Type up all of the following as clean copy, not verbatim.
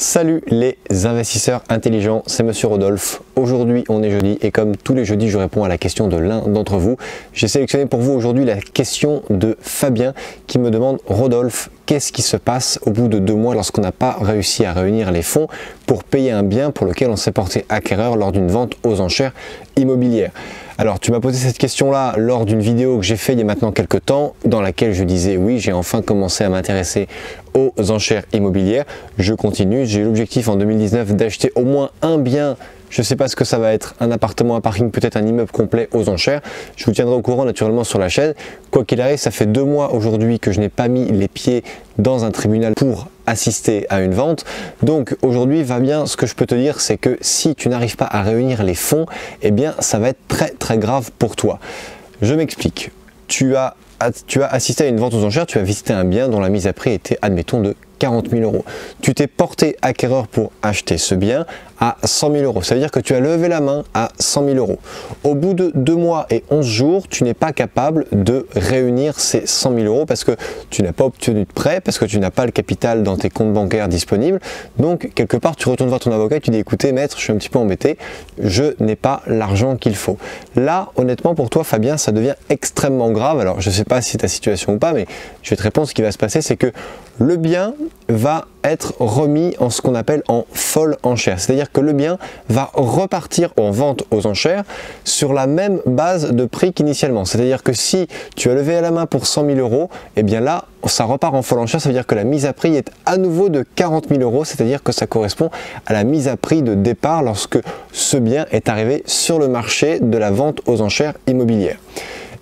Salut les investisseurs intelligents, c'est Monsieur Rodolphe. Aujourd'hui on est jeudi et comme tous les jeudis je réponds à la question de l'un d'entre vous. J'ai sélectionné pour vous aujourd'hui la question de Fabien qui me demande: Rodolphe, qu'est-ce qui se passe au bout de 2 mois lorsqu'on n'a pas réussi à réunir les fonds pour payer un bien pour lequel on s'est porté acquéreur lors d'une vente aux enchères immobilières? Alors tu m'as posé cette question-là lors d'une vidéo que j'ai fait il y a maintenant quelques temps dans laquelle je disais oui, j'ai enfin commencé à m'intéresser aux enchères immobilières. Je continue, j'ai l'objectif en 2019 d'acheter au moins un bien. Je ne sais pas ce que ça va être, un appartement, un parking, peut-être un immeuble complet aux enchères. Je vous tiendrai au courant naturellement sur la chaîne. Quoi qu'il arrive, ça fait 2 mois aujourd'hui que je n'ai pas mis les pieds dans un tribunal pour assister à une vente. Donc aujourd'hui, Fabien, ce que je peux te dire, c'est que si tu n'arrives pas à réunir les fonds, eh bien ça va être très grave pour toi. Je m'explique. Tu as assisté à une vente aux enchères, tu as visité un bien dont la mise à prix était, admettons, de 40 000 euros. Tu t'es porté acquéreur pour acheter ce bien à 100 000 euros. Ça veut dire que tu as levé la main à 100 000 euros. Au bout de 2 mois et 11 jours, tu n'es pas capable de réunir ces 100 000 euros parce que tu n'as pas obtenu de prêt, parce que tu n'as pas le capital dans tes comptes bancaires disponibles. Donc, quelque part, tu retournes voir ton avocat et tu dis: écoutez, maître, je suis un petit peu embêté, je n'ai pas l'argent qu'il faut. Là, honnêtement, pour toi, Fabien, ça devient extrêmement grave. Alors, je ne sais pas si c'est ta situation ou pas, mais je vais te répondre. Ce qui va se passer, c'est que le bien va être remis en ce qu'on appelle en folle enchère. C'est-à-dire que le bien va repartir en vente aux enchères sur la même base de prix qu'initialement. C'est-à-dire que si tu as levé à la main pour 100 000 euros, et bien là, ça repart en folle enchère. Ça veut dire que la mise à prix est à nouveau de 40 000 euros. C'est-à-dire que ça correspond à la mise à prix de départ lorsque ce bien est arrivé sur le marché de la vente aux enchères immobilières.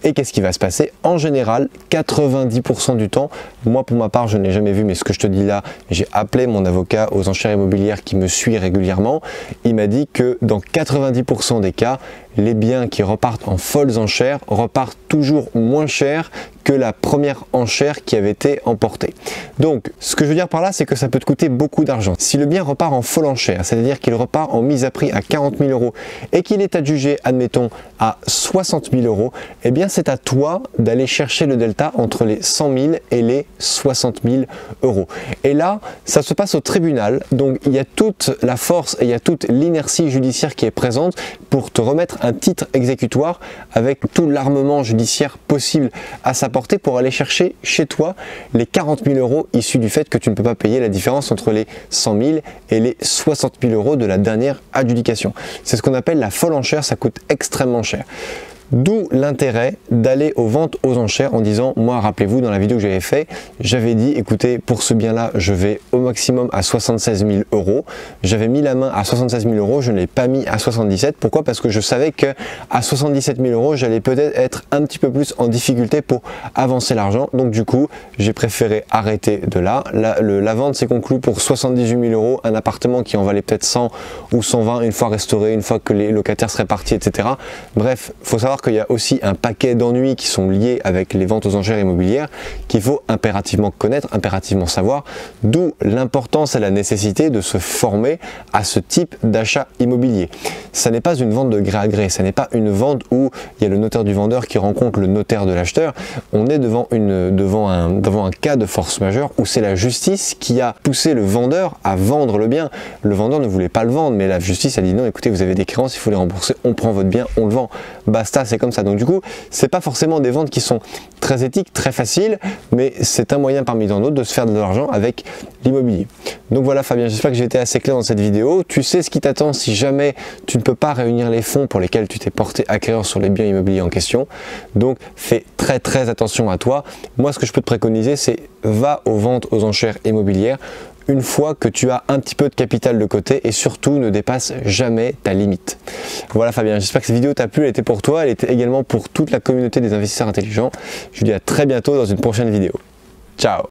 Et qu'est-ce qui va se passer? En général, 90% du temps, moi pour ma part je ne l'ai jamais vu, mais ce que je te dis là, j'ai appelé mon avocat aux enchères immobilières qui me suit régulièrement. Il m'a dit que dans 90% des cas, les biens qui repartent en folles enchères repartent toujours moins cher que la première enchère qui avait été emportée. Donc ce que je veux dire par là, c'est que ça peut te coûter beaucoup d'argent. Si le bien repart en folle enchère, c'est-à-dire qu'il repart en mise à prix à 40 000 euros et qu'il est adjugé, admettons, à 60 000 euros, eh bien c'est à toi d'aller chercher le delta entre les 100 000 et les 60 000 euros. Et là, ça se passe au tribunal, donc il y a toute la force et il y a toute l'inertie judiciaire qui est présente pour te remettre un titre exécutoire avec tout l'armement judiciaire possible à sa portée pour aller chercher chez toi les 40 000 euros issus du fait que tu ne peux pas payer la différence entre les 100 000 et les 60 000 euros de la dernière adjudication. C'est ce qu'on appelle la folle enchère, ça coûte extrêmement cher. D'où l'intérêt d'aller aux ventes aux enchères en disant: moi, rappelez-vous, dans la vidéo que j'avais fait, j'avais dit: écoutez, pour ce bien-là, je vais au maximum à 76 000 euros. J'avais mis la main à 76 000 euros, je ne l'ai pas mis à 77. Pourquoi? Parce que je savais que à 77 000 euros, j'allais peut-être être un petit peu plus en difficulté pour avancer l'argent. Donc du coup, j'ai préféré arrêter de là. La vente s'est conclue pour 78 000 euros, un appartement qui en valait peut-être 100 ou 120 une fois restauré, une fois que les locataires seraient partis, etc. Bref, il faut savoir qu'il y a aussi un paquet d'ennuis qui sont liés avec les ventes aux enchères immobilières qu'il faut impérativement connaître, impérativement savoir, d'où l'importance et la nécessité de se former à ce type d'achat immobilier. Ça n'est pas une vente de gré à gré, ça n'est pas une vente où il y a le notaire du vendeur qui rencontre le notaire de l'acheteur. On est devant un cas de force majeure où c'est la justice qui a poussé le vendeur à vendre le bien. Le vendeur ne voulait pas le vendre, mais la justice a dit: non, écoutez, vous avez des créances, il faut les rembourser, on prend votre bien, on le vend. Basta, c'est comme ça. Donc du coup, c'est pas forcément des ventes qui sont très éthiques, très faciles, mais c'est un moyen parmi tant d'autres de se faire de l'argent avec l'immobilier. Donc voilà Fabien, j'espère que j'ai été assez clair dans cette vidéo. Tu sais ce qui t'attend si jamais tu ne peux pas réunir les fonds pour lesquels tu t'es porté acquéreur sur les biens immobiliers en question. Donc fais très attention à toi. Moi, ce que je peux te préconiser, c'est va aux ventes aux enchères immobilières une fois que tu as un petit peu de capital de côté et surtout ne dépasse jamais ta limite. Voilà Fabien, j'espère que cette vidéo t'a plu, elle était pour toi, elle était également pour toute la communauté des investisseurs intelligents. Je vous dis à très bientôt dans une prochaine vidéo. Ciao!